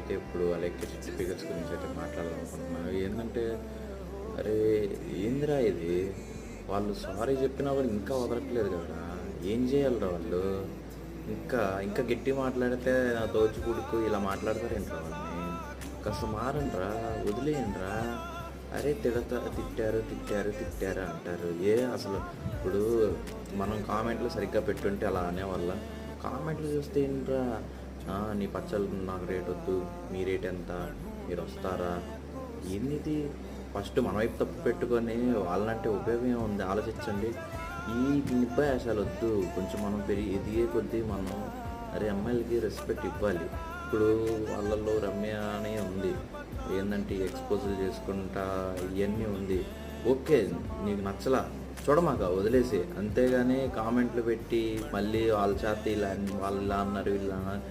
అయితే ఇప్పుడు లైక్ చిట్టి ఫిగర్స్ గురించి అయితే మాట్లాడాలనుకుంటున్నాను. ఏందంటే, అరే ఏందిరా ఇది? వాళ్ళు సారీ చెప్పినా కూడా ఇంకా వదలట్లేదు కదరా! ఏం చేయాలిరా వాళ్ళు? ఇంకా, ఇంకా గట్టిగా మాట్లాడితే నా తోచిపుడుకు ఇలా మాట్లాడతారేంట్రా వాళ్ళని? కాస్త మారండ్రా, వదిలేయండ్రా. అరే తిట్టారు, తిట్టారు, తిట్టారు అంటారు. అసలు ఇప్పుడు మనం కామెంట్లు సరిగ్గా పెట్టుంటే అలా అనేవాళ్ళ? కామెంట్లు చూస్తే ఏంట్రా, నీ పచ్చళ్ళు నాకు రేటొద్దు, మీ రేట్ ఎంత, మీరొస్తారా? ఏందిది? ఫస్ట్ మన వైపు తప్పు పెట్టుకొని వాళ్ళనంటే ఉపయోగం ఏముంది ఆలోచించండి. ఈ నిబ్బాయాసాలొద్దు. కొంచెం మనం ఎదిగే కొద్దీ మనం అరే అమ్మాయిలకి రెస్పెక్ట్ ఇవ్వాలి. ఇప్పుడు వాళ్ళల్లో రమ్య అని ఉంది. ఏందంటే ఎక్స్‌పోజులు చేసుకుంటా ఇయన్నీ ఉంది. ఓకే. నీకు నచ్చలా చూడమాక వదిలేసేయి. అంతేగాని కామెంట్లు పెట్టి మళ్ళీ వాళ్ళ చేత ఇలా వాళ్ళు ఇలా అన్నారు, వీళ్ళు ఇలా అన్నారు